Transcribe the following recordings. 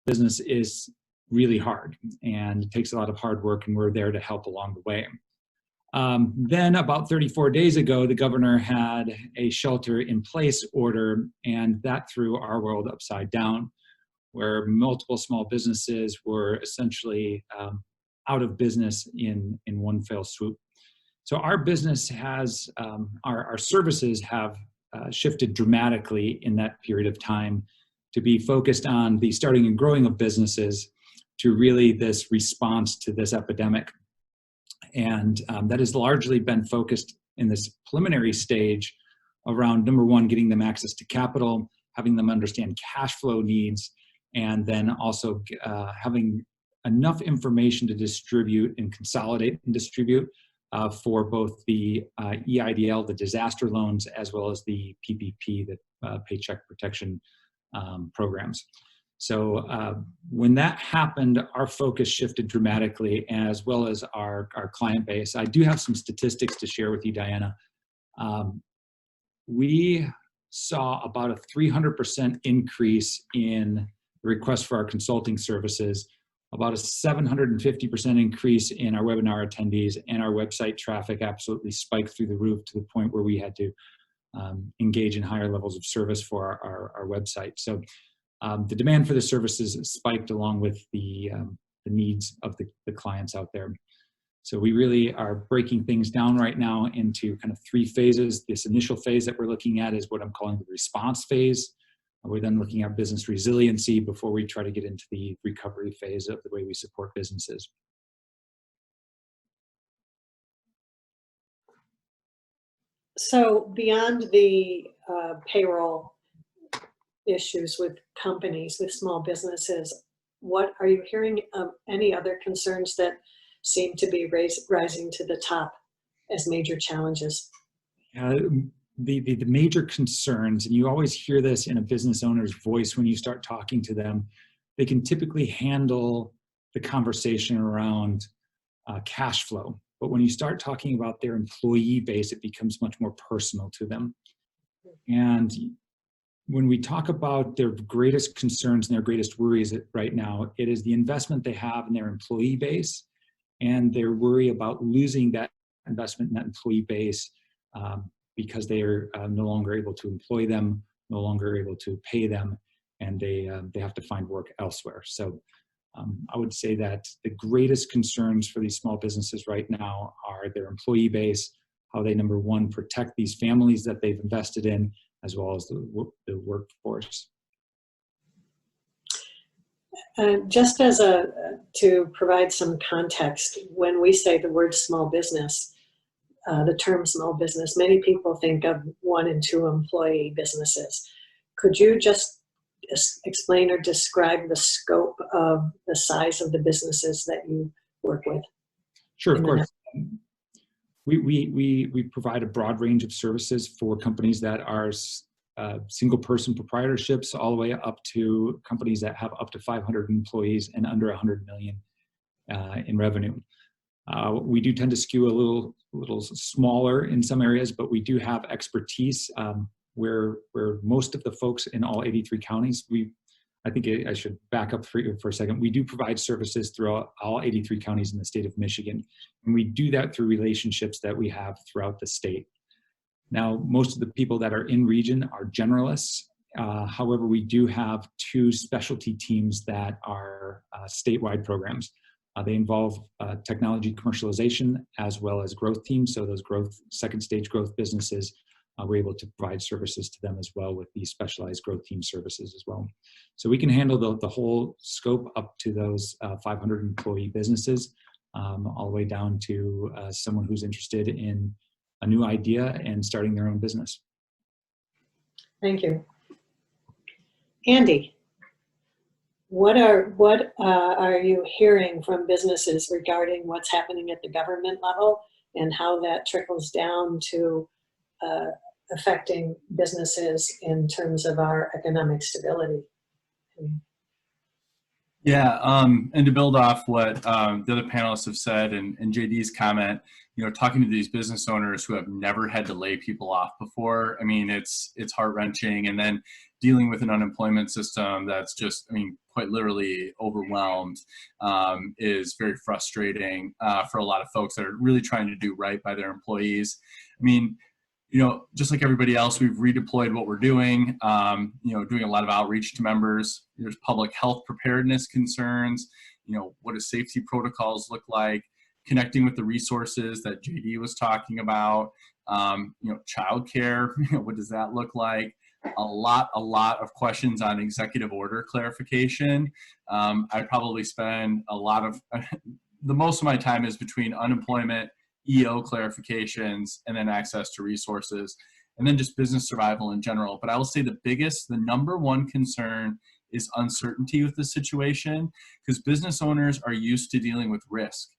business is really hard, and it takes a lot of hard work, and we're there to help along the way. Then about 34 days ago, the governor had a shelter-in-place order, and that threw our world upside down, where multiple small businesses were essentially out of business in one fell swoop. So our business has, our services have shifted dramatically in that period of time to be focused on the starting and growing of businesses to really this response to this epidemic. And that has largely been focused in this preliminary stage around, number one, getting them access to capital, having them understand cash flow needs, and then also having enough information to distribute and consolidate and distribute for both the EIDL, the disaster loans, as well as the PPP, the Paycheck Protection programs. So when that happened, our focus shifted dramatically, as well as our client base. I do have some statistics to share with you, Diana. We saw about a 300% increase in requests for our consulting services, about a 750% increase in our webinar attendees, and our website traffic absolutely spiked through the roof to the point where we had to engage in higher levels of service for our website. So the demand for the services spiked along with the needs of the clients out there. So we really are breaking things down right now into kind of 3 phases. This initial phase that we're looking at is what I'm calling the response phase. We're then looking at business resiliency before we try to get into the recovery phase of the way we support businesses. So beyond the payroll issues with companies, with small businesses, what are you hearing of any other concerns that seem to be rising to the top as major challenges? The major concerns, and you always hear this in a business owner's voice when you start talking to them, they can typically handle the conversation around cash flow. But when you start talking about their employee base, it becomes much more personal to them. And when we talk about their greatest concerns and their greatest worries right now, it is the investment they have in their employee base and their worry about losing that investment in that employee base because they are no longer able to employ them, no longer able to pay them, and they have to find work elsewhere. So I would say that the greatest concerns for these small businesses right now are their employee base, how they, number one, protect these families that they've invested in, as well as the workforce. Just as to provide some context, when we say the word small business, the term small business, many people think of 1 and 2 employee businesses. Could you just explain or describe the scope of the size of the businesses that you work with? Sure, of course. We provide a broad range of services for companies that are single person proprietorships, all the way up to companies that have up to 500 employees and under 100 million in revenue. We do tend to skew a little smaller in some areas, but we do have expertise where most of the folks in all 83 counties, I think I should back up for a second. We do provide services throughout all 83 counties in the state of Michigan, and we do that through relationships that we have throughout the state. Now, most of the people that are in region are generalists. However, we do have 2 specialty teams that are statewide programs. They involve technology commercialization as well as growth teams. So those second stage growth businesses, we're able to provide services to them as well with these specialized growth team services as well. So we can handle the whole scope up to those 500 employee businesses, all the way down to someone who's interested in a new idea and starting their own business. Thank you. Andy, what are you hearing from businesses regarding what's happening at the government level and how that trickles down to affecting businesses in terms of our economic stability? Yeah, and to build off what the other panelists have said and JD's comment, talking to these business owners who have never had to lay people off before, I mean, it's heart-wrenching. And then dealing with an unemployment system that's just, quite literally overwhelmed is very frustrating for a lot of folks that are really trying to do right by their employees. I mean, just like everybody else, we've redeployed what we're doing, doing a lot of outreach to members. There's public health preparedness concerns. What do safety protocols look like? Connecting with the resources that JD was talking about. Childcare, what does that look like? A lot of questions on executive order clarification. I probably spend the most of my time is between unemployment, EO clarifications, and then access to resources, and then just business survival in general. But I will say the number one concern is uncertainty with the situation, because business owners are used to dealing with risk.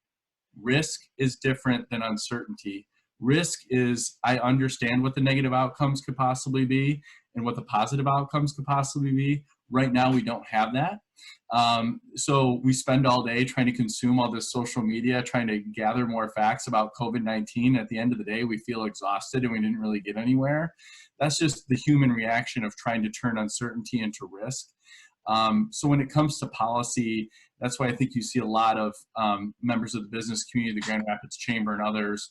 Risk is different than uncertainty. Risk is, I understand what the negative outcomes could possibly be and what the positive outcomes could possibly be. Right now, we don't have that. So we spend all day trying to consume all this social media, trying to gather more facts about COVID-19. At the end of the day, we feel exhausted and we didn't really get anywhere. That's just the human reaction of trying to turn uncertainty into risk. So when it comes to policy, that's why I think you see a lot of members of the business community, the Grand Rapids Chamber and others.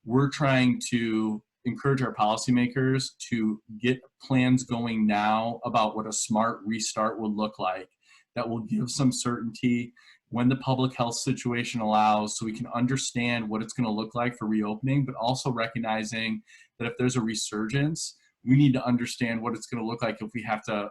We're trying to encourage our policymakers to get plans going now about what a smart restart would look like. That will give some certainty when the public health situation allows, so we can understand what it's going to look like for reopening, but also recognizing that if there's a resurgence, we need to understand what it's going to look like if we have to,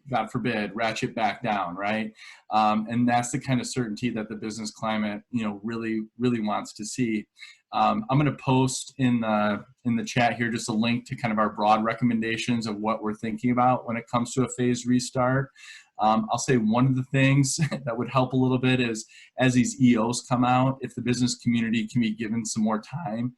God forbid, ratchet back down, right? And that's the kind of certainty that the business climate, really wants to see. I'm going to post in the chat here just a link to kind of our broad recommendations of what we're thinking about when it comes to a phased restart. I'll say one of the things that would help a little bit is, as these EOs come out, if the business community can be given some more time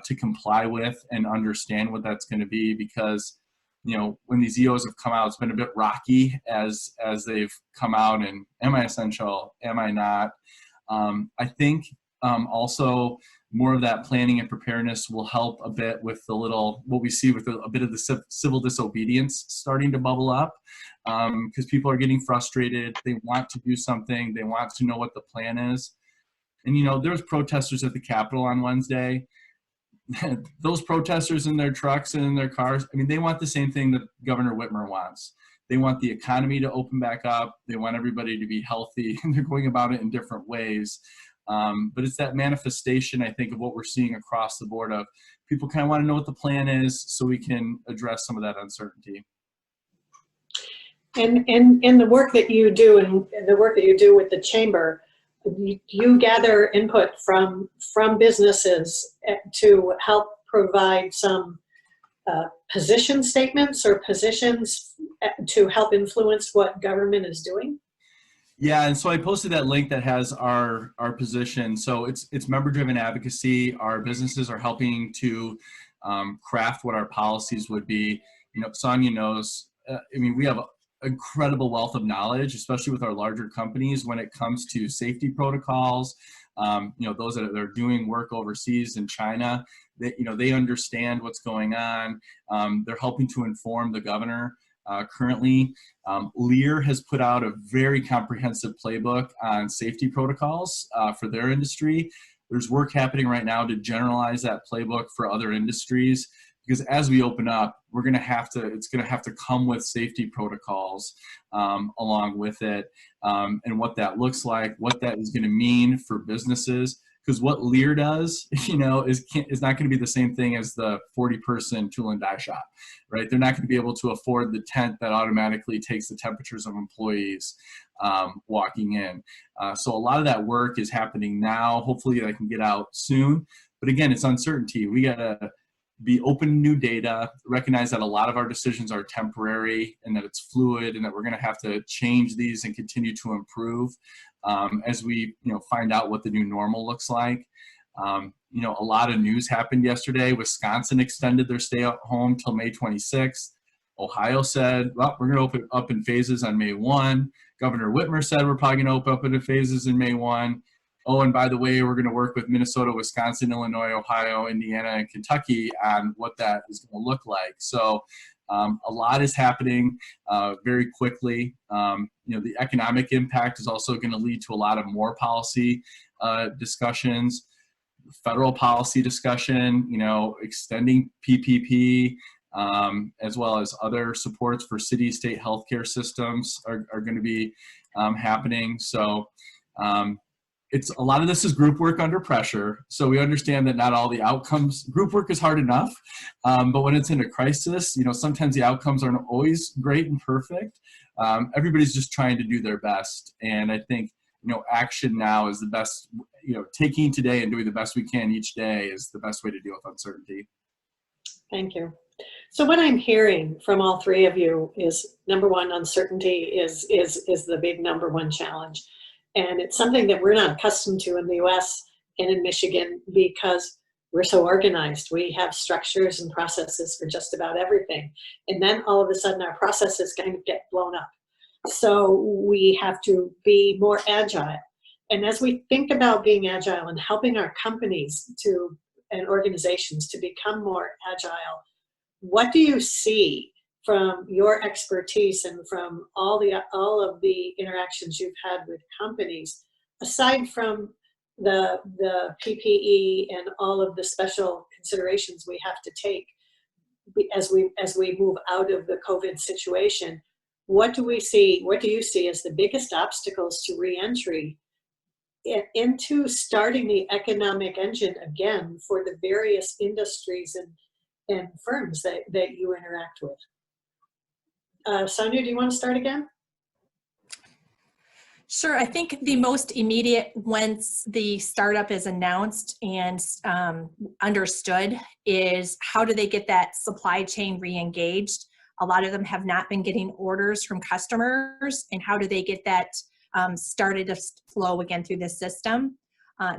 to comply with and understand what that's going to be, because when these EOs have come out, it's been a bit rocky as they've come out, and am I essential? Am I not? I think also more of that planning and preparedness will help a bit with what we see with a bit of the civil disobedience starting to bubble up, because people are getting frustrated. They want to do something. They want to know what the plan is. And, there was protesters at the Capitol on Wednesday. Those protesters in their trucks and in their cars, they want the same thing that Governor Whitmer wants. They want the economy to open back up. They want everybody to be healthy, and they're going about it in different ways. But it's that manifestation, I think, of what we're seeing across the board of people kind of want to know what the plan is so we can address some of that uncertainty. And in the work that you do and the work that you do with the chamber, you gather input from businesses to help provide some position statements or positions to help influence what government is doing? Yeah, and so I posted that link that has our position. So it's member-driven advocacy. Our businesses are helping to craft what our policies would be. Sonja knows, we have incredible wealth of knowledge, especially with our larger companies when it comes to safety protocols. Those that are doing work overseas in China, they understand what's going on. They're helping to inform the governor. Currently, Lear has put out a very comprehensive playbook on safety protocols for their industry. There's work happening right now to generalize that playbook for other industries, because as we open up, it's going to have to come with safety protocols along with it, and what that looks like, what that is going to mean for businesses. Because what Lear does, is not going to be the same thing as the 40-person tool and die shop, right? They're not going to be able to afford the tent that automatically takes the temperatures of employees walking in. So a lot of that work is happening now. Hopefully that can get out soon. But again, it's uncertainty. We got to be open to new data, recognize that a lot of our decisions are temporary and that it's fluid, and that we're going to have to change these and continue to improve as we find out what the new normal looks like. A lot of news happened yesterday. Wisconsin extended their stay at home till May 26th. Ohio said, well, we're going to open up in phases on May 1. Governor Whitmer said we're probably going to open up in phases in May 1. oh, and by the way, we're going to work with Minnesota, Wisconsin, Illinois, Ohio, Indiana, and Kentucky on what that is going to look like. So a lot is happening very quickly. The economic impact is also going to lead to a lot of more policy discussions, federal policy discussion, extending PPP, as well as other supports for city, state healthcare systems are going to be happening. So a lot of this is group work under pressure. So we understand that not all the outcomes, group work is hard enough, but when it's in a crisis, sometimes the outcomes aren't always great and perfect. Everybody's just trying to do their best. And I think, action now is the best, taking today and doing the best we can each day is the best way to deal with uncertainty. Thank you. So what I'm hearing from all three of you is, number one, uncertainty is the big number one challenge. And it's something that we're not accustomed to in the US and in Michigan because we're so organized. We have structures and processes for just about everything. And then all of a sudden our processes kind of get blown up. So we have to be more agile. And as we think about being agile and helping our companies and organizations to become more agile, what do you see from your expertise and from all of the interactions you've had with companies, aside from the PPE and all of the special considerations we have to take as we move out of the COVID situation? What do you see as the biggest obstacles to reentry into starting the economic engine again for the various industries and firms that you interact with? Sonja, do you want to start again? Sure. I think the most immediate, once the startup is announced and understood, is how do they get that supply chain re-engaged? A lot of them have not been getting orders from customers, and how do they get that started to flow again through the system?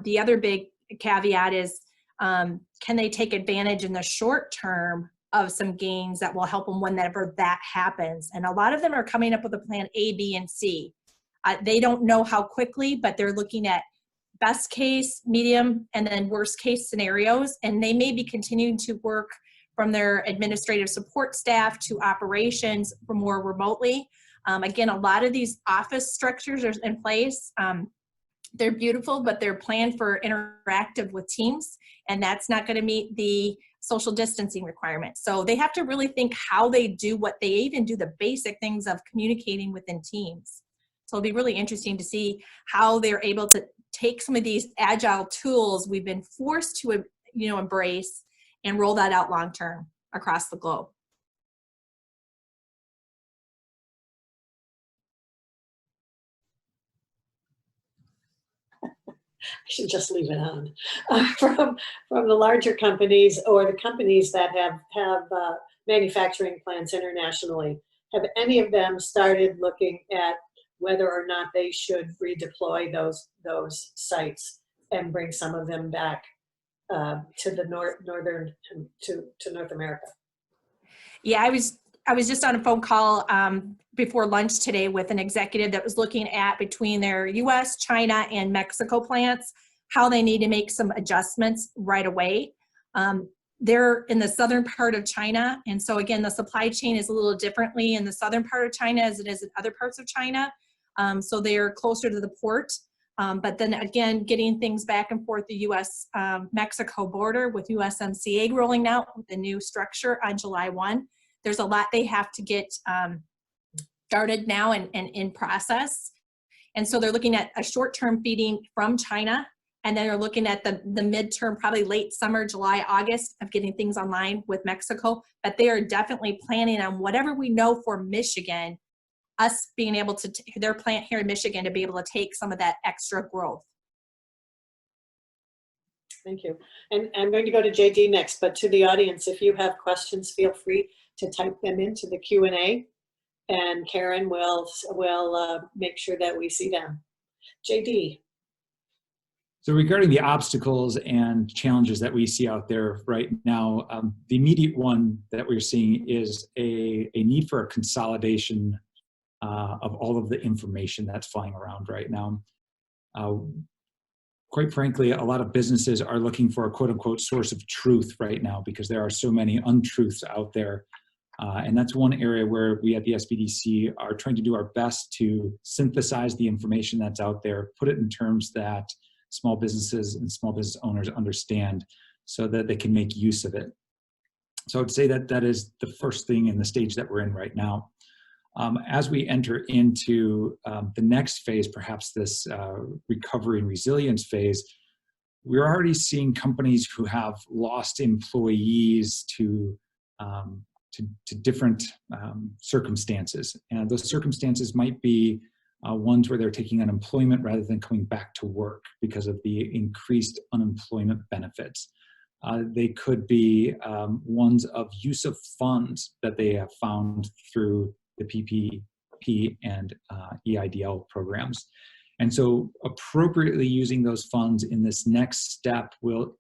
The other big caveat is, can they take advantage in the short term of some gains that will help them whenever that happens? And a lot of them are coming up with a plan A, B, and C. They don't know how quickly, but they're looking at best case, medium, and then worst case scenarios. And they may be continuing to work from their administrative support staff to operations more remotely. Again, a lot of these office structures are in place. They're beautiful, but they're planned for interactive with teams, and that's not going to meet the social distancing requirements. So they have to really think how they do what they even do, the basic things of communicating within teams. So it'll be really interesting to see how they're able to take some of these agile tools we've been forced to embrace and roll that out long term across the globe. I should just leave it on. From the larger companies or the companies that have manufacturing plants internationally, have any of them started looking at whether or not they should redeploy those sites and bring some of them back to the northern to North America? Yeah, I was just on a phone call before lunch today with an executive that was looking at, between their US, China, and Mexico plants, how they need to make some adjustments right away. They're in the southern part of China, and so again, the supply chain is a little differently in the southern part of China as it is in other parts of China. So they're closer to the port. But then again, getting things back and forth the US-Mexico border with USMCA rolling out with the new structure on July 1. There's a lot they have to get started now and in process. And so they're looking at a short-term feeding from China, and then they're looking at the midterm, probably late summer, July, August, of getting things online with Mexico. But they are definitely planning on whatever we know for Michigan, us being able to, their plant here in Michigan, to be able to take some of that extra growth. Thank you. And I'm going to go to JD next, but to the audience, if you have questions, feel free to type them into the Q&A, and Karen will make sure that we see them. JD. So regarding the obstacles and challenges that we see out there right now, the immediate one that we're seeing is a need for a consolidation of all of the information that's flying around right now. quite frankly, a lot of businesses are looking for a quote unquote source of truth right now because there are so many untruths out there. And that's one area where we at the SBDC are trying to do our best to synthesize the information that's out there, put it in terms that small businesses and small business owners understand so that they can make use of it. So I would say that that is the first thing in the stage that we're in right now. As we enter into the next phase, perhaps this recovery and resilience phase, we're already seeing companies who have lost employees to different circumstances. And those circumstances might be ones where they're taking unemployment rather than coming back to work because of the increased unemployment benefits. They could be ones of use of funds that they have found through the PPP and EIDL programs. And so appropriately using those funds in this next step will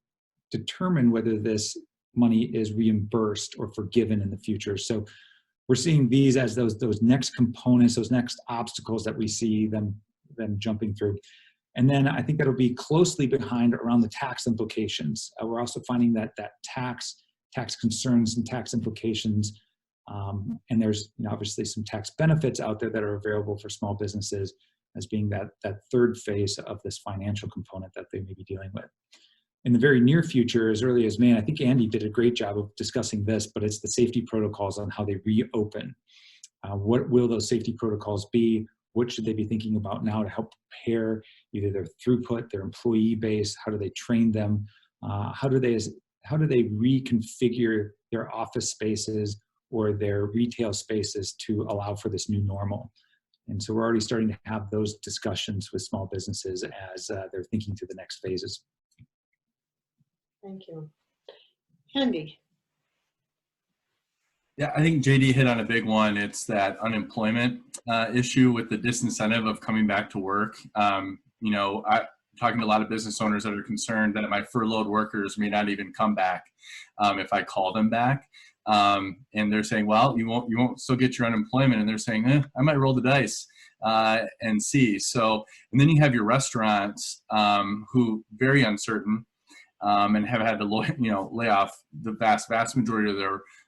determine whether this money is reimbursed or forgiven in the future. So we're seeing these as those next components, those next obstacles that we see them jumping through. And then I think that'll be closely behind around the tax implications. We're also finding that tax concerns and tax implications, and there's obviously some tax benefits out there that are available for small businesses as being that third phase of this financial component that they may be dealing with. In the very near future, as early as May, and I think Andy did a great job of discussing this, but it's the safety protocols on how they reopen. What will those safety protocols be? What should they be thinking about now to help prepare either their throughput, their employee base? How do they train them? How do they reconfigure their office spaces or their retail spaces to allow for this new normal? And so we're already starting to have those discussions with small businesses as they're thinking through the next phases. Thank you. Andy. Yeah, I think JD hit on a big one. It's that unemployment issue with the disincentive of coming back to work. I'm talking to a lot of business owners that are concerned that my furloughed workers may not even come back if I call them back. And they're saying, well, you won't still get your unemployment. And they're saying, I might roll the dice and see. So, and then you have your restaurants who very uncertain and have had to lay off the vast majority of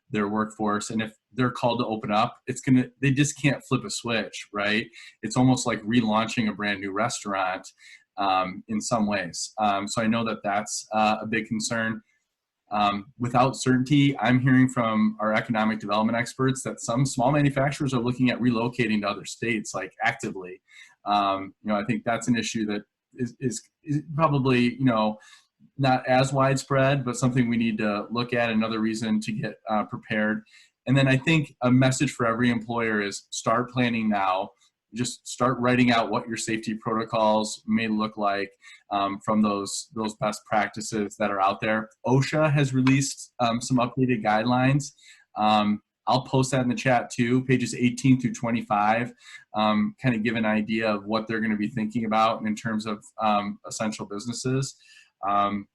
their workforce. And if they're called to open up, they just can't flip a switch, right? It's almost like relaunching a brand new restaurant in some ways. So I know that that's a big concern. Without certainty, I'm hearing from our economic development experts that some small manufacturers are looking at relocating to other states, like actively. I think that's an issue that is probably, not as widespread, but something we need to look at, another reason to get prepared. And then I think a message for every employer is start planning now. Just start writing out what your safety protocols may look like from those best practices that are out there. OSHA has released some updated guidelines. I'll post that in the chat too, pages 18 through 25, kind of give an idea of what they're going to be thinking about in terms of essential businesses. And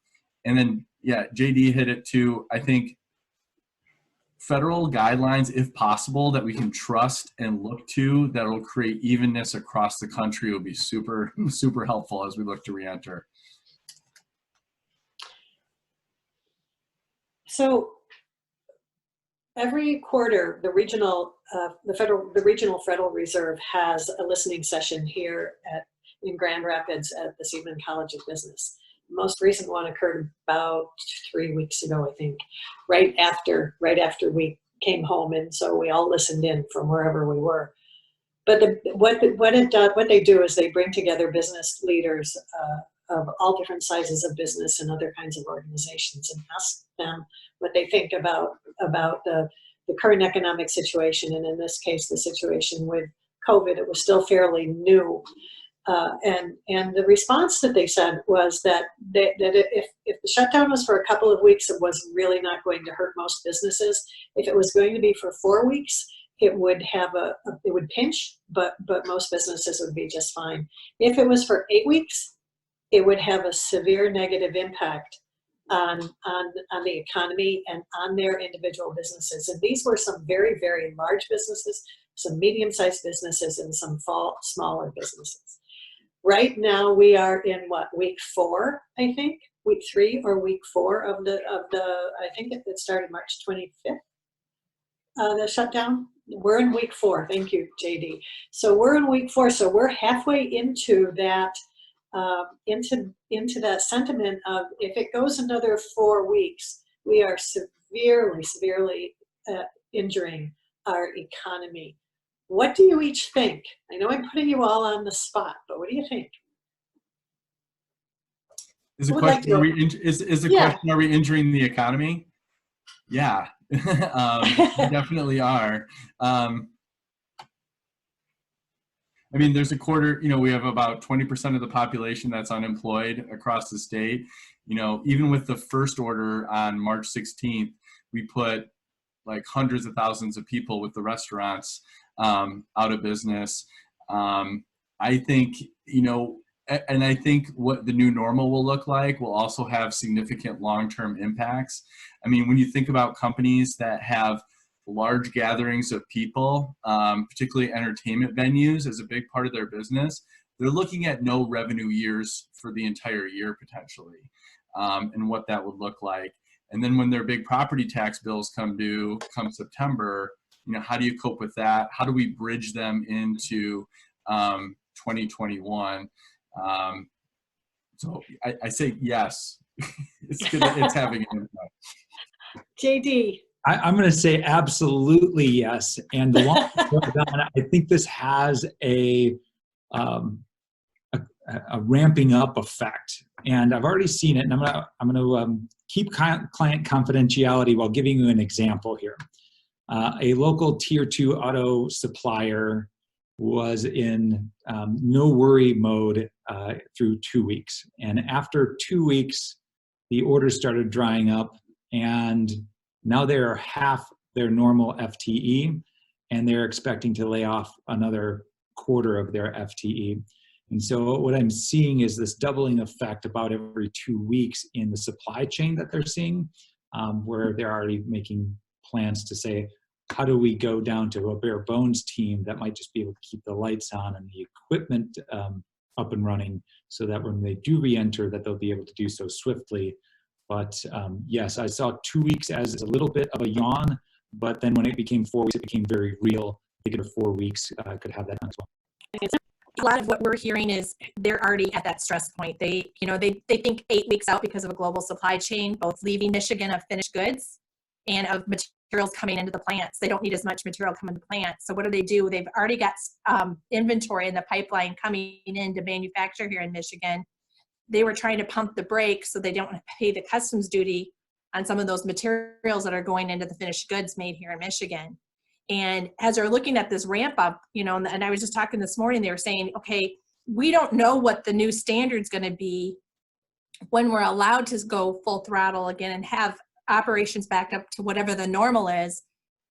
then, yeah, JD hit it too. I think federal guidelines, if possible, that we can trust and look to, that will create evenness across the country will be super, super helpful as we look to reenter. So every quarter, the regional Federal Reserve has a listening session here in Grand Rapids at the Seidman College of Business. The most recent one occurred about 3 weeks ago, I think, right after we came home, and so we all listened in from wherever we were. But what they do is they bring together business leaders of all different sizes of business and other kinds of organizations and ask them what they think about the current economic situation, and in this case, the situation with COVID. It was still fairly new. And the response that they said was that if the shutdown was for a couple of weeks, it was really not going to hurt most businesses. If it was going to be for 4 weeks, it would it would pinch, but most businesses would be just fine. If it was for 8 weeks, it would have a severe negative impact on the economy and on their individual businesses. And these were some very, very large businesses, some medium-sized businesses, and some smaller businesses. Right now we are in what, week 4, I think, week 3 or week 4 of the I think it started March 25th. The shutdown. We're in week 4. Thank you, JD. So we're in week 4. So we're halfway into that, into that sentiment of, if it goes another 4 weeks, we are severely injuring our economy. What do you each think? I know I'm putting you all on the spot, but what do you think? Is the question, question, are we injuring the economy? Yeah, we definitely are. I mean, there's a quarter, we have about 20% of the population that's unemployed across the state. Even with the first order on March 16th, we put like hundreds of thousands of people with the restaurants out of business. I think, and I think what the new normal will look like will also have significant long-term impacts. I mean, when you think about companies that have large gatherings of people, particularly entertainment venues as a big part of their business, they're looking at no revenue years for the entire year potentially, and what that would look like. And then when their big property tax bills come due come September, how do you cope with that? How do we bridge them into 2021? So I say yes, it's having an impact. JD. I'm going to say absolutely yes. And the long I think this has a ramping up effect. And I've already seen it, and I'm going to keep client confidentiality while giving you an example here. A local tier 2 auto supplier was in no worry mode through 2 weeks. And after 2 weeks, the orders started drying up, and now they are half their normal FTE, and they're expecting to lay off another quarter of their FTE. And so what I'm seeing is this doubling effect about every 2 weeks in the supply chain that they're seeing, where they're already making plans to say, how do we go down to a bare bones team that might just be able to keep the lights on and the equipment up and running, so that when they do re-enter, that they'll be able to do so swiftly. But yes, I saw 2 weeks as a little bit of a yawn, but then when it became 4 weeks, it became very real. I think 4 weeks could have that done as well. A lot of what we're hearing is they're already at that stress point. They think 8 weeks out because of a global supply chain, both leaving Michigan of finished goods and of materials coming into the plants. They don't need as much material coming to the plants. So what do? They've already got inventory in the pipeline coming in to manufacture here in Michigan. They were trying to pump the brakes so they don't pay the customs duty on some of those materials that are going into the finished goods made here in Michigan. And as they're looking at this ramp up, and I was just talking this morning, they were saying, okay, we don't know what the new standard's going to be when we're allowed to go full throttle again and have operations back up to whatever the normal is.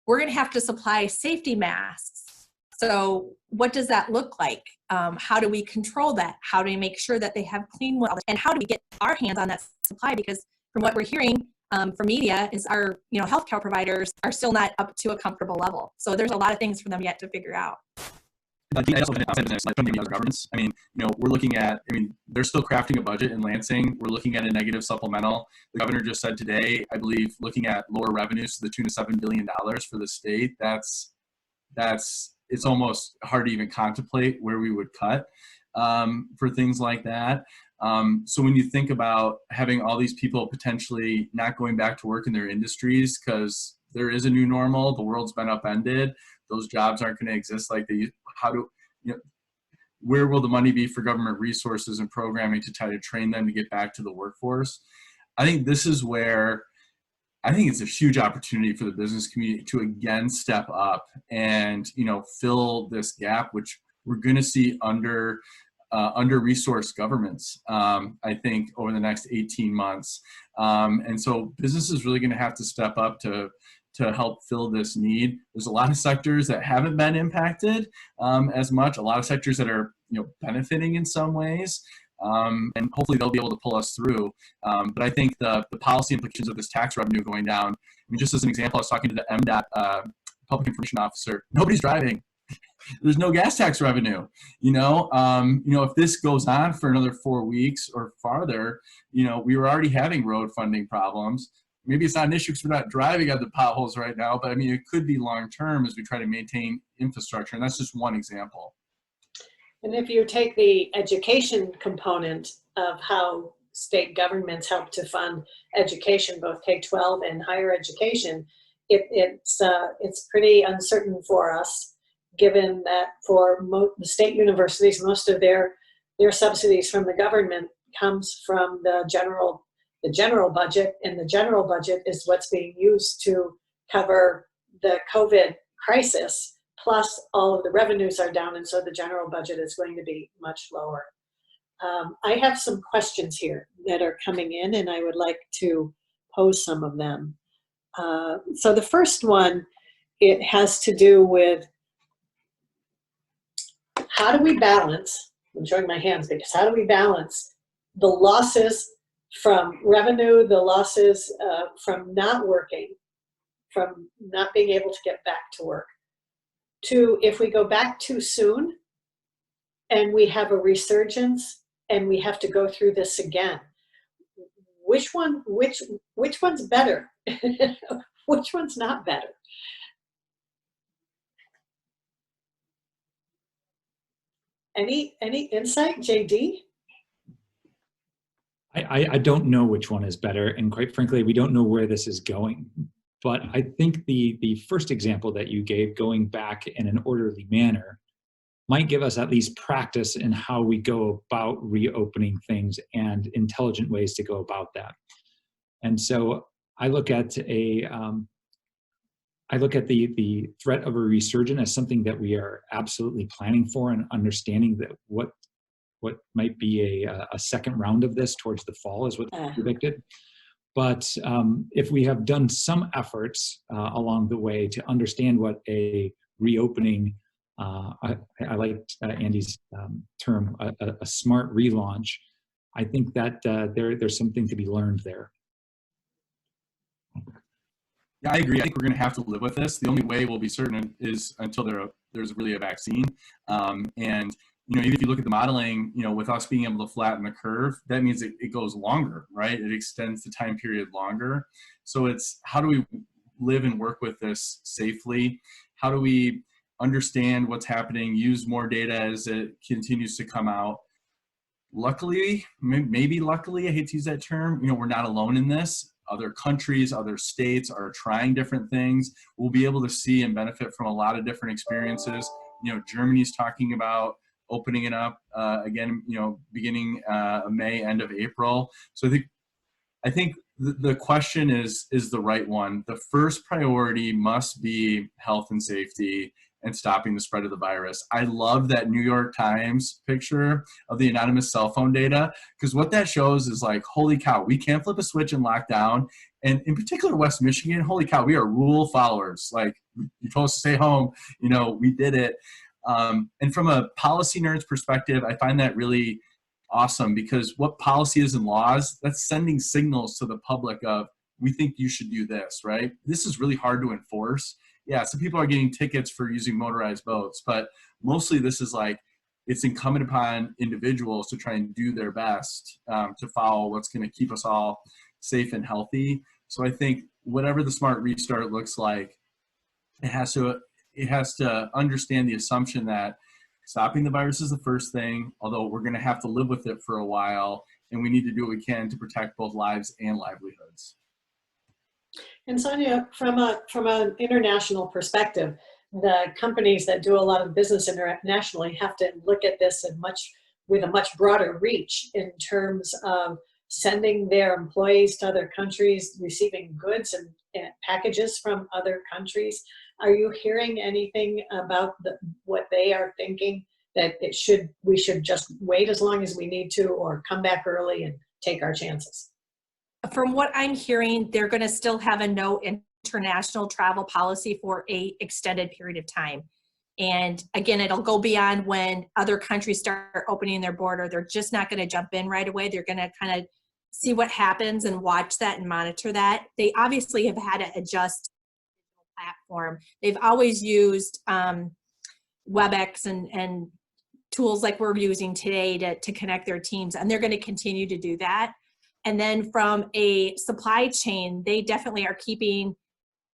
We're going to have to supply safety masks. So what does that look like? How do we control that? How do we make sure that they have clean water? And how do we get our hands on that supply? Because from what we're hearing from media is our healthcare providers are still not up to a comfortable level. So there's a lot of things for them yet to figure out. I think that's also from the other governments. I mean, we're looking at, they're still crafting a budget in Lansing. We're looking at a negative supplemental. The governor just said today, I believe, looking at lower revenues to the tune of $7 billion for the state. It's almost hard to even contemplate where we would cut for things like that. So when you think about having all these people potentially not going back to work in their industries because there is a new normal, the world's been upended, those jobs aren't going to exist like they used. Where will the money be for government resources and programming to try to train them to get back to the workforce? I think this is where I think it's a huge opportunity for the business community to again step up and fill this gap, which we're going to see under-resourced governments, I think, over the next 18 months. And so business is really going to have to step up to help fill this need. There's a lot of sectors that haven't been impacted as much, a lot of sectors that are benefiting in some ways. And hopefully they'll be able to pull us through. But I think the policy implications of this tax revenue going down, just as an example, I was talking to the MDOT public information officer. Nobody's driving. there's no gas tax revenue. If this goes on for another 4 weeks or farther, we were already having road funding problems. Maybe it's not an issue because we're not driving on the potholes right now, but I mean, it could be long-term as we try to maintain infrastructure. And that's just one example. And if you take the education component of how state governments help to fund education, both K-12 and higher education, it's pretty uncertain for us, given that for the state universities, most of their subsidies from the government comes from the general budget, and the general budget is what's being used to cover the COVID crisis, plus all of the revenues are down, and so the general budget is going to be much lower. I have some questions here that are coming in, and I would like to pose some of them. So the first one, it has to do with how do we balance, I'm showing my hands because how do we balance the losses from revenue, the losses from not working, from not being able to get back to work, to if we go back too soon and we have a resurgence and we have to go through this again. Which one's better? Which one's not better? Any insight, JD? I don't know which one is better, and quite frankly, we don't know where this is going. But I think the first example that you gave, going back in an orderly manner, might give us at least practice in how we go about reopening things and intelligent ways to go about that. And so I look at the threat of a resurgence as something that we are absolutely planning for and understanding that what might be a second round of this towards the fall is what's predicted. But if we have done some efforts along the way to understand what a reopening, I liked Andy's term, a smart relaunch, I think that there's something to be learned there. Yeah, I agree. I think we're going to have to live with this. The only way we'll be certain is until there's really a vaccine. And even if you look at the modeling, with us being able to flatten the curve, that means it goes longer, right? It extends the time period longer. So it's how do we live and work with this safely? How do we understand what's happening, use more data as it continues to come out? Luckily, maybe luckily, I hate to use that term, we're not alone in this. Other countries, other states are trying different things. We'll be able to see and benefit from a lot of different experiences. Germany's talking about opening it up again, beginning of May, end of April. So I think the question is the right one. The first priority must be health and safety and stopping the spread of the virus. I love that New York Times picture of the anonymous cell phone data, because what that shows is like, holy cow, we can't flip a switch and lock down. And in particular, West Michigan, holy cow, we are rule followers. Like, you're supposed to stay home, we did it. And from a policy nerd's perspective, I find that really awesome, because what policy is and laws, that's sending signals to the public of, we think you should do this, right? This is really hard to enforce. Yeah, some people are getting tickets for using motorized boats, but mostly this is like, it's incumbent upon individuals to try and do their best to follow what's going to keep us all safe and healthy. So I think whatever the smart restart looks like, it has to understand the assumption that stopping the virus is the first thing, although we're going to have to live with it for a while, and we need to do what we can to protect both lives and livelihoods. And Sonja, from an international perspective, the companies that do a lot of business internationally have to look at this with a much broader reach in terms of sending their employees to other countries, receiving goods and packages from other countries. Are you hearing anything about what they are thinking, that we should just wait as long as we need to, or come back early and take our chances? From what I'm hearing, they're going to still have a no international travel policy for a extended period of time. And again, it'll go beyond when other countries start opening their border. They're just not going to jump in right away. They're going to kind of see what happens and watch that and monitor that. They obviously have had to adjust the platform. They've always used WebEx and tools like we're using today to connect their teams, and they're going to continue to do that. And then from a supply chain, they definitely are keeping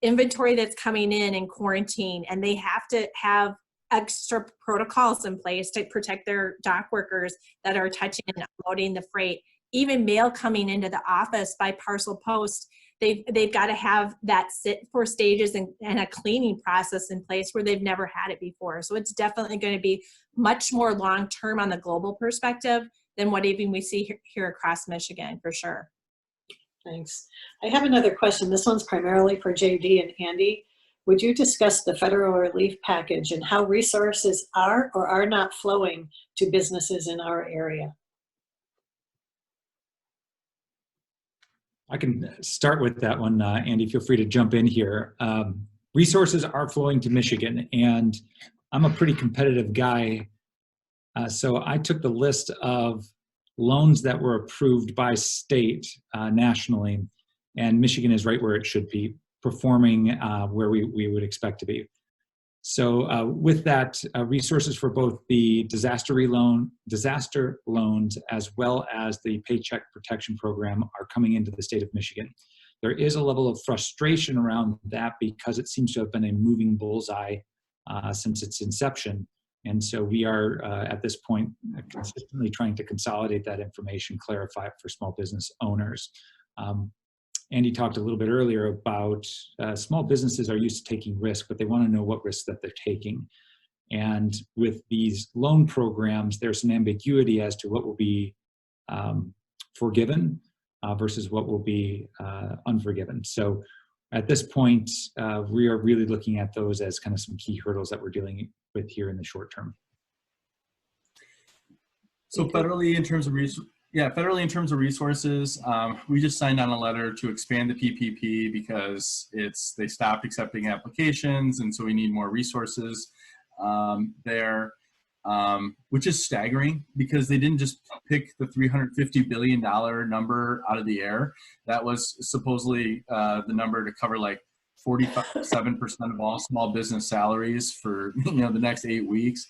inventory that's coming in quarantine, and they have to have extra protocols in place to protect their dock workers that are touching and unloading the freight. Even mail coming into the office by parcel post, they've got to have that sit for stages and a cleaning process in place where they've never had it before. So it's definitely going to be much more long-term on the global perspective than what even we see here across Michigan, for sure. Thanks. I have another question. This one's primarily for JD and Andy. Would you discuss the federal relief package and how resources are or are not flowing to businesses in our area? I can start with that one, Andy. Feel free to jump in here. Resources are flowing to Michigan, and I'm a pretty competitive guy. So I took the list of loans that were approved by state nationally, and Michigan is right where it should be, performing where we would expect to be. So with that, resources for both the disaster loans as well as the Paycheck Protection Program are coming into the state of Michigan. There is a level of frustration around that because it seems to have been a moving bullseye since its inception. And so we are at this point consistently trying to consolidate that information, clarify it for small business owners. Andy talked a little bit earlier about small businesses are used to taking risk, but they want to know what risks that they're taking. And with these loan programs, there's some ambiguity as to what will be forgiven versus what will be unforgiven. So at this point, we are really looking at those as kind of some key hurdles that we're dealing with here in the short term. So federally, in terms of resources, we just signed on a letter to expand the PPP because they stopped accepting applications, and so we need more resources there, which is staggering because they didn't just pick the $350 billion number out of the air. That was supposedly the number to cover like 47% of all small business salaries for the next 8 weeks.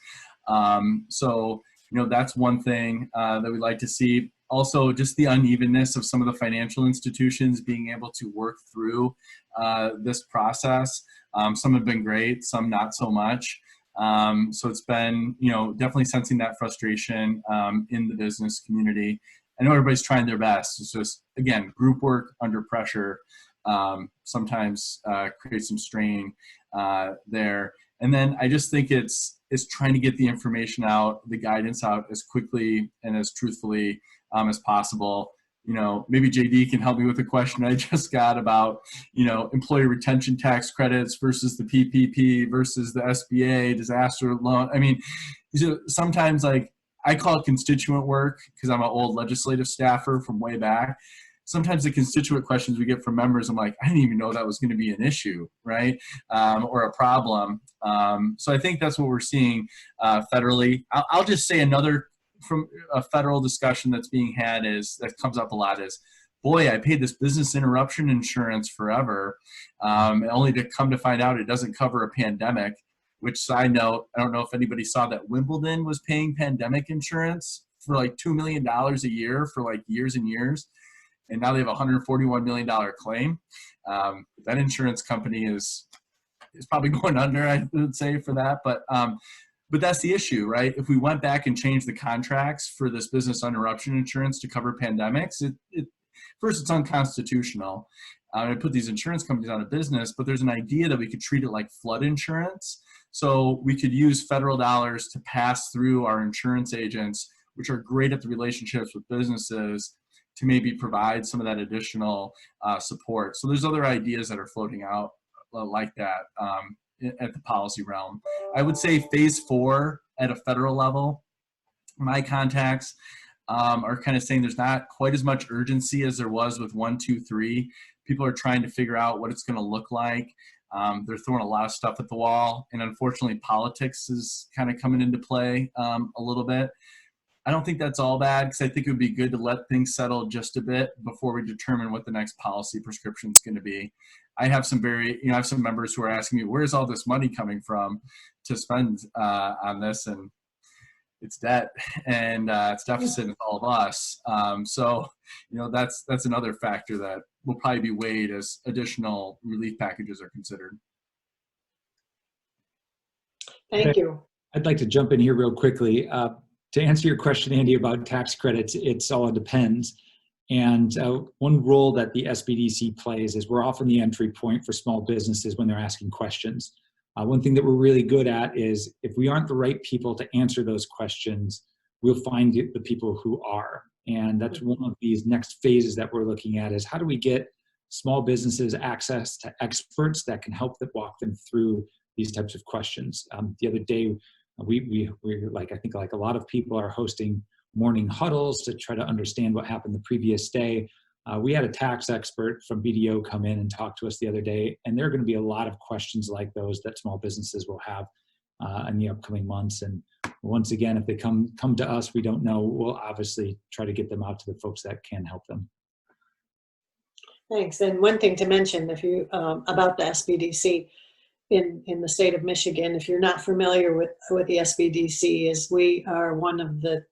So that's one thing that we'd like to see. Also, just the unevenness of some of the financial institutions being able to work through this process. Some have been great, some not so much. So it's been, definitely sensing that frustration in the business community. I know everybody's trying their best. It's just, again, group work under pressure sometimes creates some strain there. And then I just think it's trying to get the information out, the guidance out as quickly and as truthfully as possible. Maybe JD can help me with a question I just got about, employee retention tax credits versus the PPP versus the SBA disaster loan. I mean, sometimes I call it constituent work because I'm an old legislative staffer from way back. Sometimes the constituent questions we get from members, I'm like, I didn't even know that was going to be an issue, right? Or a problem. So I think that's what we're seeing federally. I'll just say another from a federal discussion that's being had that comes up a lot is, boy, I paid this business interruption insurance forever, only to come to find out it doesn't cover a pandemic. Which, side note, I don't know if anybody saw that Wimbledon was paying pandemic insurance for like $2 million a year for like years and years. And now they have a $141 million claim. That insurance company is probably going under, I would say, for that. But that's the issue, right? If we went back and changed the contracts for this business interruption insurance to cover pandemics, first, it's unconstitutional. It put these insurance companies out of business, but there's an idea that we could treat it like flood insurance. So we could use federal dollars to pass through our insurance agents, which are great at the relationships with businesses, to maybe provide some of that additional support. So there's other ideas that are floating out like that at the policy realm. I would say phase 4 at a federal level, my contacts are kind of saying there's not quite as much urgency as there was with 1, 2, 3. People are trying to figure out what it's going to look like. They're throwing a lot of stuff at the wall, and unfortunately politics is kind of coming into play a little bit. I don't think that's all bad, because I think it would be good to let things settle just a bit before we determine what the next policy prescription is going to be. I have some I have some members who are asking me, where's all this money coming from to spend on this? And it's debt, and it's deficit in all of us. So, that's another factor that will probably be weighed as additional relief packages are considered. Thank you. I'd like to jump in here real quickly. To answer your question, Andy, about tax credits, it all depends. And one role that the SBDC plays is we're often the entry point for small businesses when they're asking questions. One thing that we're really good at is if we aren't the right people to answer those questions, we'll find the people who are. And that's one of these next phases that we're looking at, is how do we get small businesses access to experts that can help them walk them through these types of questions. The other day, we I think like a lot of people are hosting morning huddles to try to understand what happened the previous day. We had a tax expert from BDO come in and talk to us the other day, and there are going to be a lot of questions like those that small businesses will have in the upcoming months. And once again, if they come to us, we don't know, we'll obviously try to get them out to the folks that can help them. Thanks. And one thing to mention, if you about the SBDC in the state of Michigan, if you're not familiar with the SBDC, is we are one of the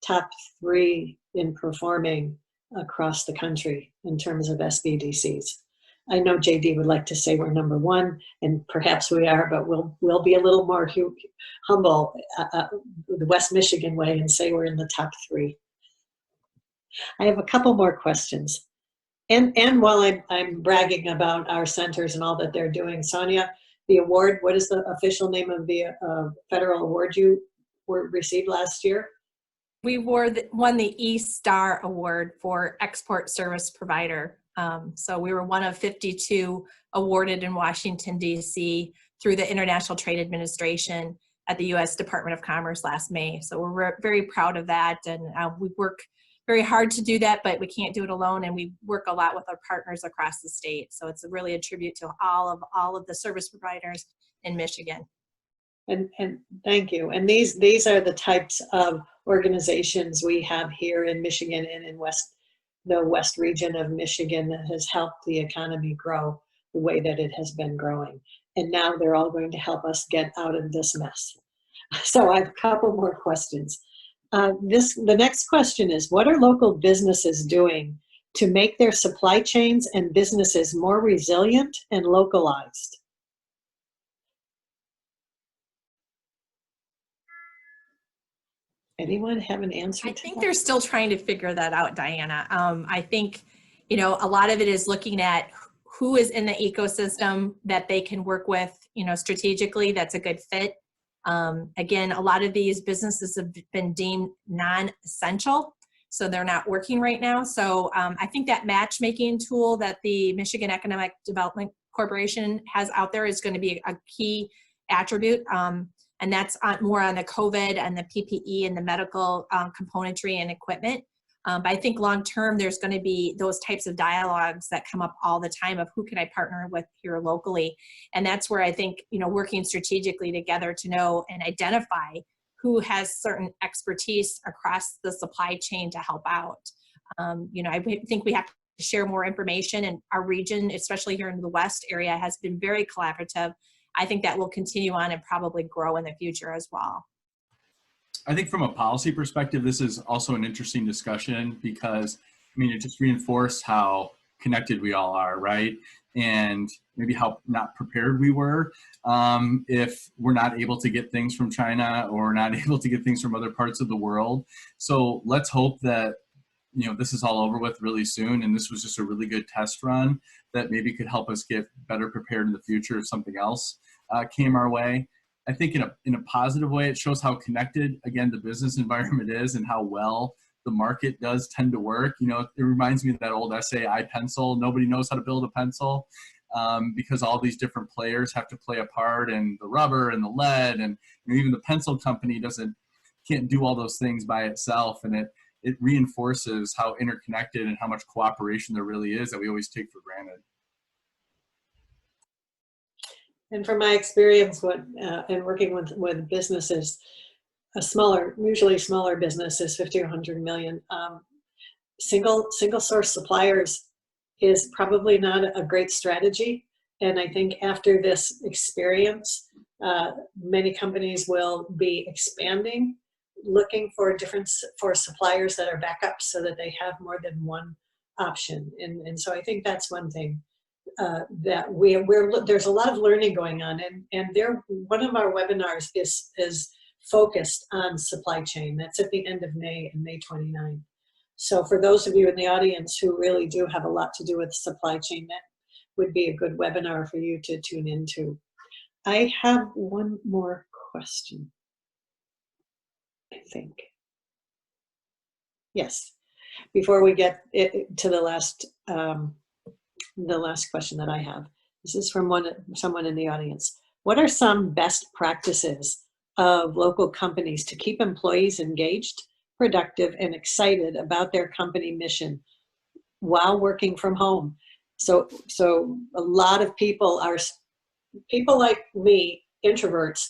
top 3 in performing across the country in terms of SBDCs. I know JD would like to say we're number 1, and perhaps we are, but we'll be a little more humble the West Michigan way and say we're in the top 3. I have a couple more questions. And while I'm bragging about our centers and all that they're doing, Sonja, the award, what is the official name of the federal award you received last year? We won the E-Star Award for Export Service Provider. So we were one of 52 awarded in Washington, D.C. through the International Trade Administration at the U.S. Department of Commerce last May. So we're very proud of that, and we work very hard to do that, but we can't do it alone, and we work a lot with our partners across the state. So it's really a tribute to all of the service providers in Michigan. And thank you. And these are the types of organizations we have here in Michigan and in the West region of Michigan that has helped the economy grow the way that it has been growing. And now they're all going to help us get out of this mess. So I have a couple more questions. The next question is, what are local businesses doing to make their supply chains and businesses more resilient and localized? Anyone have an answer? I think they're still trying to figure that out, Diana. I think, a lot of it is looking at who is in the ecosystem that they can work with, strategically, that's a good fit. Again, a lot of these businesses have been deemed non-essential, so they're not working right now. So I think that matchmaking tool that the Michigan Economic Development Corporation has out there is going to be a key attribute. And that's more on the COVID and the PPE and the medical componentry and equipment. But I think long-term, there's going to be those types of dialogues that come up all the time of who can I partner with here locally. And that's where I think, working strategically together to know and identify who has certain expertise across the supply chain to help out. I think we have to share more information, and our region, especially here in the West area, has been very collaborative. I think that will continue on and probably grow in the future as well. I think from a policy perspective, this is also an interesting discussion because, it just reinforced how connected we all are, right? And maybe how not prepared we were if we're not able to get things from China or not able to get things from other parts of the world. So let's hope that, this is all over with really soon, and this was just a really good test run that maybe could help us get better prepared in the future if something else came our way. I think in a positive way, it shows how connected, again, the business environment is and how well the market does tend to work. It reminds me of that old essay, I pencil. Nobody knows how to build a pencil because all these different players have to play a part, and the rubber and the lead, and even the pencil company can't do all those things by itself. And it reinforces how interconnected and how much cooperation there really is that we always take for granted. And from my experience in working with businesses, usually smaller business is 50 or 100 million. Single source suppliers is probably not a great strategy. And I think after this experience, many companies will be expanding, looking for suppliers that are backups so that they have more than one option. And so I think that's one thing that there's a lot of learning going on. And one of our webinars is focused on supply chain. That's at the end of May, and May 29. So for those of you in the audience who really do have a lot to do with supply chain, that would be a good webinar for you to tune into. I have one more question, I think. Yes, before we get to the last question that I have. This is from someone in the audience. What are some best practices of local companies to keep employees engaged, productive, and excited about their company mission while working from home? So a lot of people like me, introverts,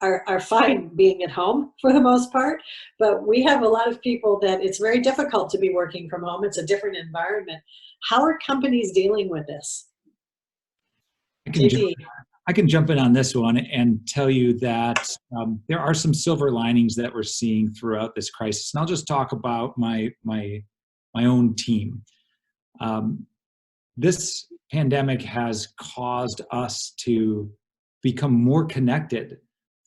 are fine being at home for the most part, but we have a lot of people that it's very difficult to be working from home. It's a different environment. How are companies dealing with this? I can jump in on this one and tell you that there are some silver linings that we're seeing throughout this crisis. And I'll just talk about my own team. This pandemic has caused us to become more connected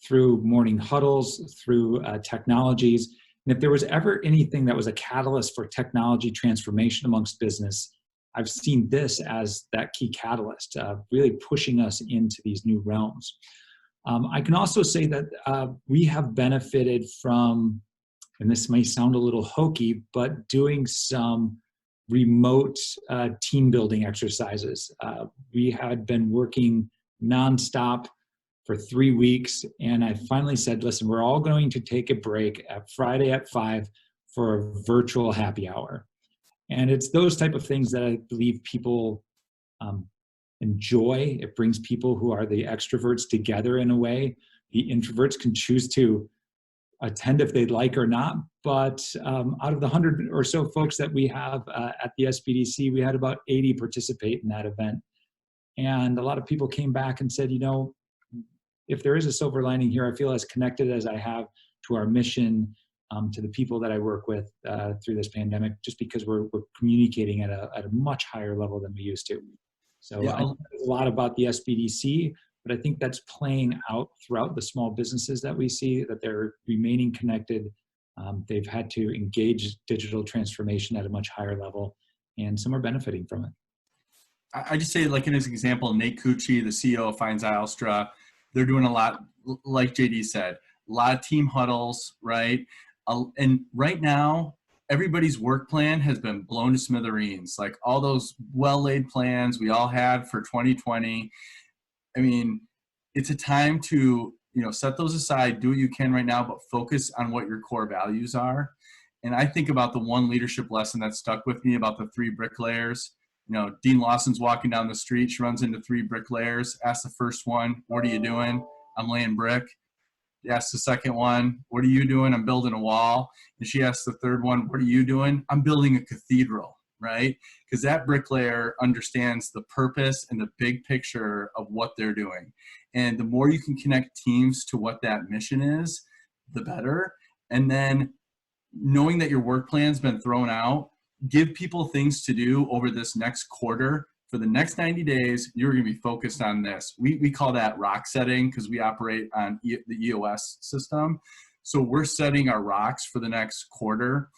through morning huddles, through technologies. And if there was ever anything that was a catalyst for technology transformation amongst business, I've seen this as that key catalyst, really pushing us into these new realms. I can also say that we have benefited from, and this may sound a little hokey, but doing some remote team building exercises. We had been working nonstop for 3 weeks, and I finally said, listen, we're all going to take a break at Friday at 5 for a virtual happy hour. And it's those type of things that I believe people enjoy. It brings people who are the extroverts together in a way. The introverts can choose to attend if they'd like or not. But out of the 100 or so folks that we have at the SBDC, we had about 80 participate in that event. And a lot of people came back and said, you know, if there is a silver lining here, I feel as connected as I have to our mission, to the people that I work with through this pandemic, just because we're communicating at a much higher level than we used to. So yeah. I know a lot about the SBDC, but I think that's playing out throughout the small businesses that we see, that they're remaining connected. They've had to engage digital transformation at a much higher level, and some are benefiting from it. I just say, like in this example, Nate Cucci, the CEO of Fines Ilstra, they're doing a lot, like JD said, a lot of team huddles, right? And right now, everybody's work plan has been blown to smithereens. Like all those well-laid plans we all had for 2020. I mean, it's a time to, set those aside, do what you can right now, but focus on what your core values are. And I think about the one leadership lesson that stuck with me about the 3 bricklayers. Dean Lawson's walking down the street. She runs into 3 bricklayers, asks the first one, what are you doing? I'm laying brick. Asks the second one, what are you doing? I'm building a wall. And she asks the third one, what are you doing? I'm building a cathedral, right? Because that bricklayer understands the purpose and the big picture of what they're doing. And the more you can connect teams to what that mission is, the better. And then knowing that your work plan's been thrown out, give people things to do over this next quarter. For the next 90 days, you're going to be focused on this. We call that rock setting because we operate on the EOS system. So we're setting our rocks for the next quarter,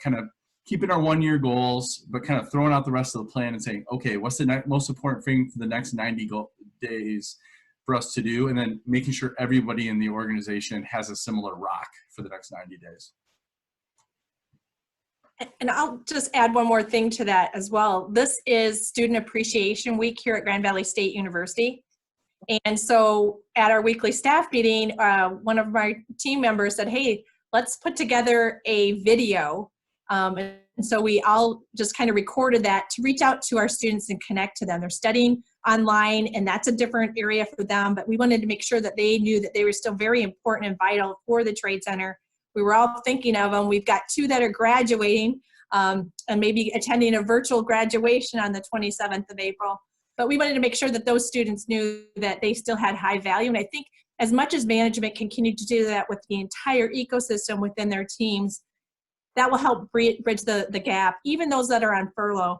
kind of keeping our 1-year goals, but kind of throwing out the rest of the plan and saying, okay, what's the most important thing for the next 90 days for us to do? And then making sure everybody in the organization has a similar rock for the next 90 days. And I'll just add one more thing to that as well. This is Student Appreciation Week here at Grand Valley State University. And so at our weekly staff meeting, one of my team members said, hey, let's put together a video. And And so we all just kind of recorded that to reach out to our students and connect to them. They're studying online, and that's a different area for them, but we wanted to make sure that they knew that they were still very important and vital for the Trade Center. We were all thinking of them. We've got 2 that are graduating and maybe attending a virtual graduation on the 27th of April. But we wanted to make sure that those students knew that they still had high value. And I think as much as management continued to do that with the entire ecosystem within their teams, that will help bridge the gap. Even those that are on furlough,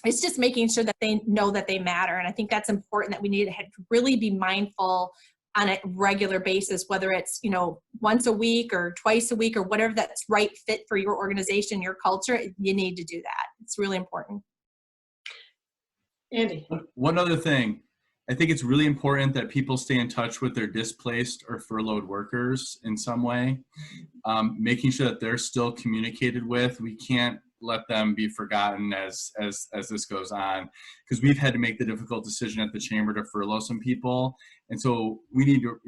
it's just making sure that they know that they matter. And I think that's important, that we need to really be mindful on a regular basis, whether it's, once a week or twice a week or whatever that's right fit for your organization, your culture. You need to do that. It's really important. Andy. One other thing, I think it's really important that people stay in touch with their displaced or furloughed workers in some way, making sure that they're still communicated with. We can't let them be forgotten as this goes on, because we've had to make the difficult decision at the Chamber to furlough some people. And so we need to,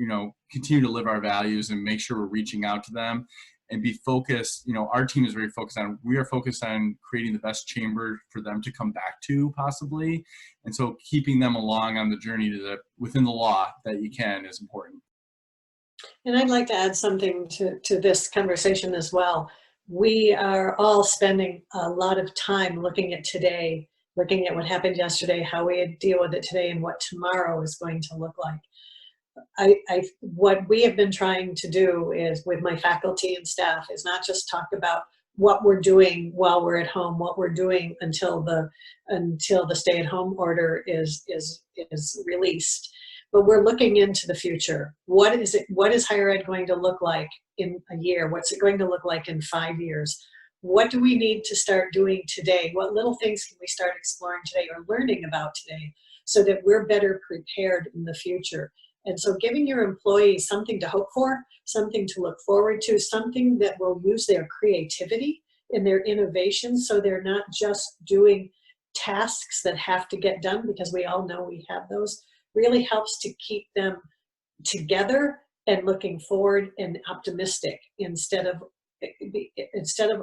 continue to live our values and make sure we're reaching out to them and be focused. Our team is very focused on, we are focused on creating the best chamber for them to come back to possibly. And so keeping them along on the journey to within the law that you can is important. And I'd like to add something to this conversation as well. We are all spending a lot of time looking at today, looking at what happened yesterday, how we deal with it today, and what tomorrow is going to look like. What we have been trying to do is, with my faculty and staff, is not just talk about what we're doing while we're at home, what we're doing until the stay-at-home order is released, but we're looking into the future. What is higher ed going to look like in a year? What's it going to look like in 5 years? What do we need to start doing today? What little things can we start exploring today or learning about today so that we're better prepared in the future? And so giving your employees something to hope for, something to look forward to, something that will use their creativity and their innovation, so they're not just doing tasks that have to get done, because we all know we have those, really helps to keep them together and looking forward and optimistic, instead of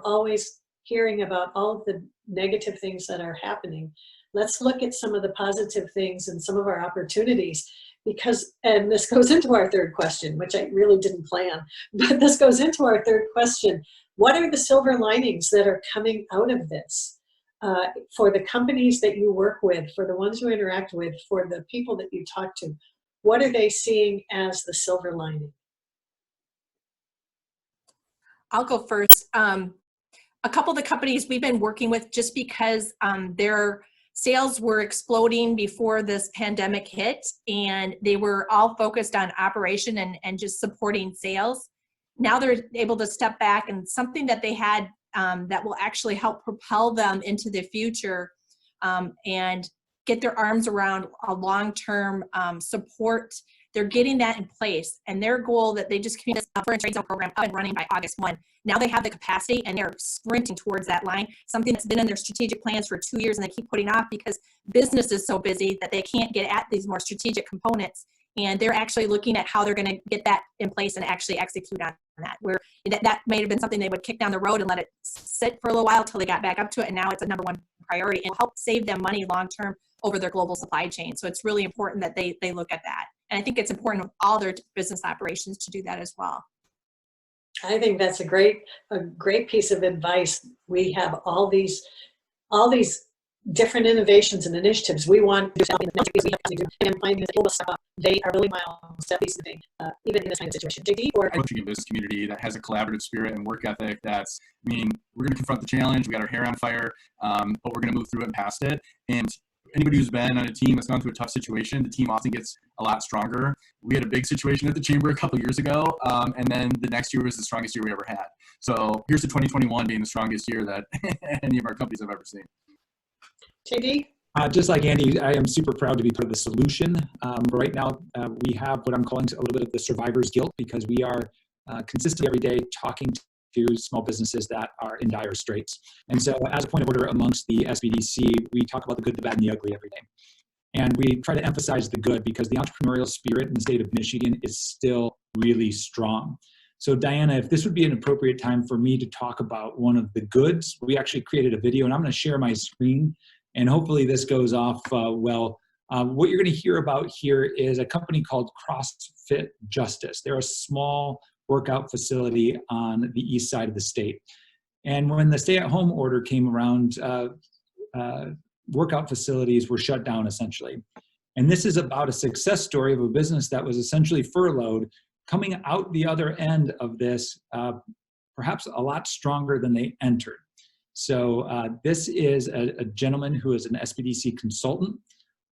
always hearing about all of the negative things that are happening. Let's look at some of the positive things and some of our opportunities, because, and this goes into our third question, which I really didn't plan, but this goes into our third question. What are the silver linings that are coming out of this? For the companies that you work with, for the ones you interact with, for the people that you talk to, what are they seeing as the silver lining? I'll go first. A couple of the companies we've been working with, just because their sales were exploding before this pandemic hit, and they were all focused on operation and just supporting sales. Now they're able to step back, and something that they had that will actually help propel them into the future and get their arms around a long-term support. They're getting that in place, and their goal that they just committed this for a trade zone program up and running by August 1. Now they have the capacity, and they're sprinting towards that line, something that's been in their strategic plans for 2 years, and they keep putting off because business is so busy that they can't get at these more strategic components. And they're actually looking at how they're going to get that in place and actually execute on that. Where that may have been something they would kick down the road and let it sit for a little while till they got back up to it, and now it's a number one priority and help save them money long term over their global supply chain. So it's really important that they look at that. And I think it's important with all their business operations to do that as well. I think that's a great piece of advice. We have all these different innovations and initiatives we want to do, and finding that people step up. They are really miles at least even in this kind of situation. JD, or coaching a business community that has a collaborative spirit and work ethic. We're going to confront the challenge. We got our hair on fire, but we're going to move through it and past it. And anybody who's been on a team that's gone through a tough situation, the team often gets a lot stronger. We had a big situation at the Chamber a couple years ago, and then the next year was the strongest year we ever had. So here's to 2021 being the strongest year that any of our companies have ever seen. JD? Just like Andy, I am super proud to be part of the solution. Right now, we have what I'm calling a little bit of the survivor's guilt, because we are consistently every day talking to small businesses that are in dire straits. And so as a point of order amongst the SBDC, we talk about the good, the bad, and the ugly every day. And we try to emphasize the good, because the entrepreneurial spirit in the state of Michigan is still really strong. So Diana, if this would be an appropriate time for me to talk about one of the goods, we actually created a video, and I'm going to share my screen, and hopefully this goes off well. What you're going to hear about here is a company called CrossFit Justice. They're a small workout facility on the east side of the state. And when the stay-at-home order came around, workout facilities were shut down essentially. And this is about a success story of a business that was essentially furloughed, coming out the other end of this, perhaps a lot stronger than they entered. So this is a gentleman who is an SBDC consultant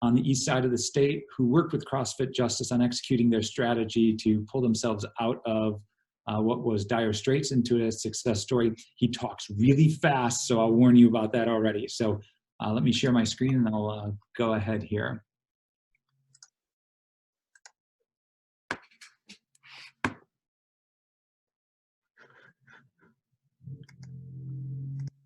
on the east side of the state who worked with CrossFit Justice on executing their strategy to pull themselves out of what was dire straits into a success story. He talks really fast, so I'll warn you about that already. So let me share my screen and I'll go ahead here.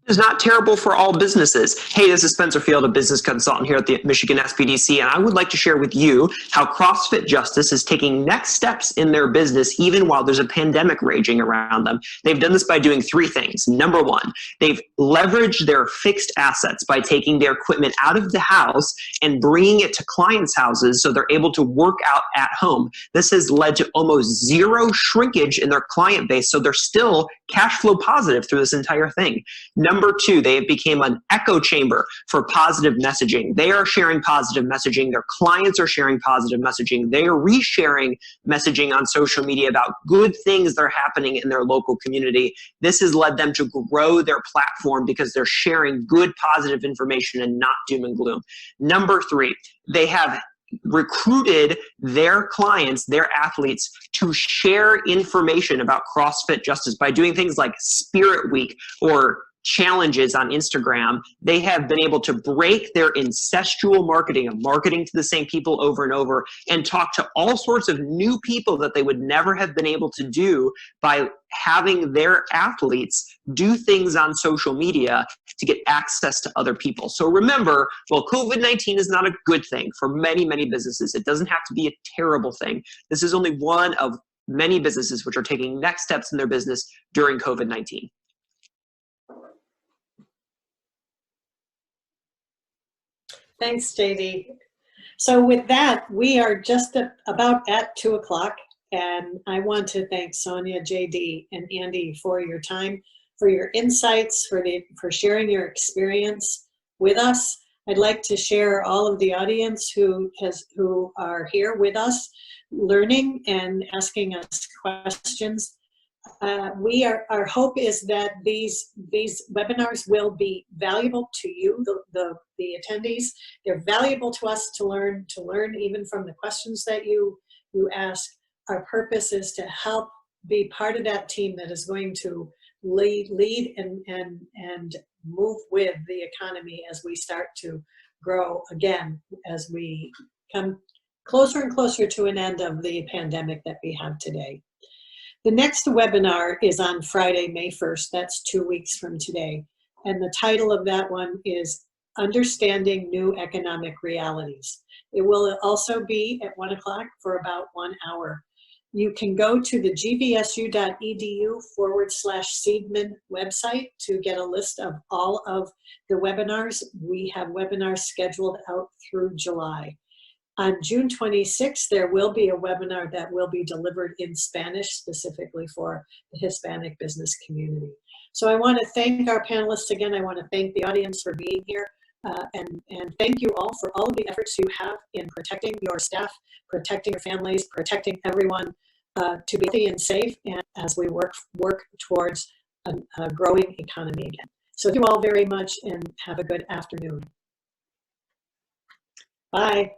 Is not terrible for all businesses. Hey, this is Spencer Field, a business consultant here at the Michigan SBDC, and I would like to share with you how CrossFit Justice is taking next steps in their business even while there's a pandemic raging around them. They've done this by doing three things. Number one, they've leveraged their fixed assets by taking their equipment out of the house and bringing it to clients' houses so they're able to work out at home. This has led to almost zero shrinkage in their client base, so they're still cash flow positive through this entire thing. Number two, they have become an echo chamber for positive messaging. They are sharing positive messaging. Their clients are sharing positive messaging. They are resharing messaging on social media about good things that are happening in their local community. This has led them to grow their platform because they're sharing good, positive information and not doom and gloom. Number three, they have recruited their clients, their athletes, to share information about CrossFit Justice by doing things like Spirit Week or challenges on Instagram. They have been able to break their incestual marketing of marketing to the same people over and over and talk to all sorts of new people that they would never have been able to do by having their athletes do things on social media to get access to other people. So remember, while COVID-19 is not a good thing for many, many businesses, it doesn't have to be a terrible thing. This is only one of many businesses which are taking next steps in their business during COVID-19. Thanks, JD. So with that, we are just about at 2 o'clock, and I want to thank Sonja, JD, and Andy for your time, for your insights, for sharing your experience with us. I'd like to share all of the audience who are here with us, learning and asking us questions. Our hope is that these webinars will be valuable to you, the attendees. They're valuable to us to learn even from the questions that you ask. Our purpose is to help be part of that team that is going to lead and move with the economy as we start to grow again, as we come closer and closer to an end of the pandemic that we have today. The next webinar is on Friday, May 1st. That's 2 weeks from today. And the title of that one is Understanding New Economic Realities. It will also be at 1 o'clock for about 1 hour. You can go to the gvsu.edu/Seidman website to get a list of all of the webinars. We have webinars scheduled out through July. On June 26th, there will be a webinar that will be delivered in Spanish specifically for the Hispanic business community. So I want to thank our panelists again. I want to thank the audience for being here. And thank you all for all of the efforts you have in protecting your staff, protecting your families, protecting everyone to be healthy and safe, and as we work towards a growing economy again. So thank you all very much and have a good afternoon. Bye.